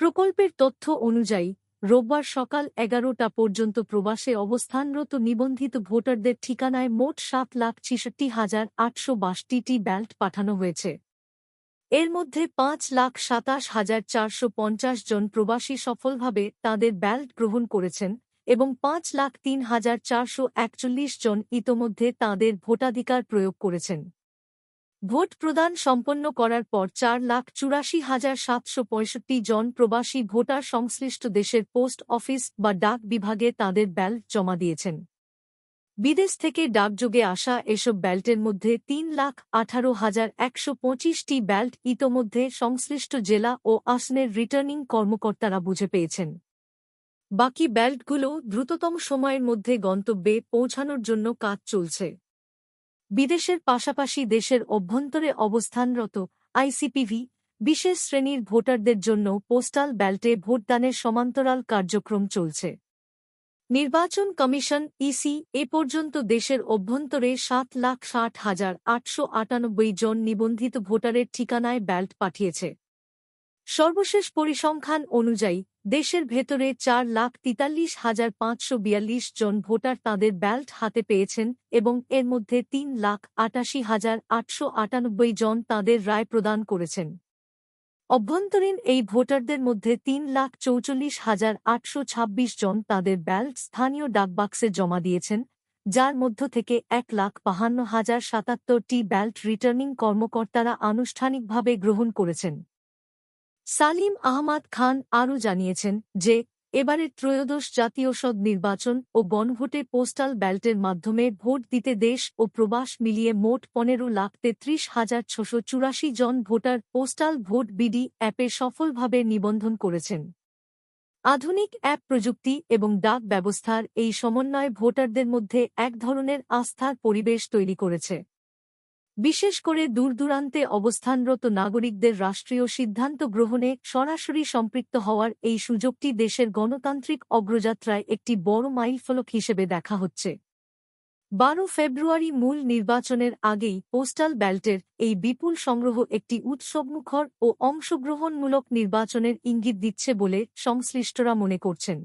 প্রকল্পের তথ্য অনুযায়ী রোববার সকাল 11টা পর্যন্ত প্রবাসে অবস্থানরত নিবন্ধিত ভোটারদের ঠিকানায় মোট 7,66,862টি ব্যালট পাঠানো হয়েছে। এর মধ্যে 5,27,450 জন প্রবাসী সফলভাবে তাঁদের ব্যালট গ্রহণ করেছেন এবং 5,03,441 জন ইতোমধ্যে তাঁদের ভোটাধিকার প্রয়োগ করেছেন। ভোট প্রদান সম্পন্ন করার পর 4,84,765 জন প্রবাসী ভোটার সংশ্লিষ্ট দেশের পোস্ট অফিস বা ডাক বিভাগে তাঁদের ব্যালট জমা দিয়েছেন। বিদেশ থেকে ডাকযোগে আসা এসব ব্যালটের মধ্যে 3,18,125টি ব্যালট ইতোমধ্যে সংশ্লিষ্ট জেলা ও আসনের রিটার্নিং কর্মকর্তারা বুঝে পেয়েছেন। বাকি ব্যালটগুলো দ্রুততম সময়ের মধ্যে গন্তব্যে পৌঁছানোর জন্য কাজ চলছে। বিদেশের পাশাপাশি দেশের অভ্যন্তরে অবস্থানরত আইসিপিভি বিশেষ শ্রেণীর ভোটারদের জন্য পোস্টাল ব্যালটে ভোটদানের সমান্তরাল কার্যক্রম চলছে। নির্বাচন কমিশন ইসি এ পর্যন্ত দেশের অভ্যন্তরে 7,60,898 জন নিবন্ধিত ভোটারের ঠিকানায় ব্যালট পাঠিয়েছে। সর্বশেষ পরিসংখ্যান অনুযায়ী দেশের ভেতরে 4,43,542 জন ভোটার তাঁদের ব্যালট হাতে পেয়েছেন এবং এর মধ্যে 3,88,898 জন তাঁদের রায় প্রদান করেছেন। অভ্যন্তরীণ এই ভোটারদের মধ্যে 3,44,826 জন তাঁদের ব্যালট স্থানীয় ডাকবাক্সে জমা দিয়েছেন, যার মধ্য থেকে 1,52,077টি ব্যালট রিটার্নিং কর্মকর্তারা আনুষ্ঠানিকভাবে গ্রহণ করেছেন। সালিম আহমাদ খান আরও জানিয়েছেন যে এবারের ত্রয়োদশ জাতীয় সংসদ নির্বাচন ও গণভোটে পোস্টাল ব্যালটের মাধ্যমে ভোট দিতে দেশ ও প্রবাস মিলিয়ে মোট 15,33,684 জন ভোটার পোস্টাল ভোট বিডি অ্যাপে সফলভাবে নিবন্ধন করেছেন। আধুনিক অ্যাপ প্রযুক্তি এবং ডাক ব্যবস্থার এই সমন্বয় ভোটারদের মধ্যে এক ধরনের আস্থার পরিবেশ তৈরি করেছে। বিশেষ করে দূরদূরান্তে অবস্থানরত নাগরিকদের রাষ্ট্রীয় সিদ্ধান্ত গ্রহণে সরাসরি সম্পৃক্ত হওয়ার এই সুযোগটি দেশের গণতান্ত্রিক অগ্রযাত্রায় একটি বড় মাইলফলক হিসেবে দেখা হচ্ছে। 12 ফেব্রুয়ারি মূল নির্বাচনের আগেই পোস্টাল ব্যালটের এই বিপুল সংগ্রহ একটি উৎসবমুখর ও অংশগ্রহণমূলক নির্বাচনের ইঙ্গিত দিচ্ছে বলে সংশ্লিষ্টরা মনে করছেন।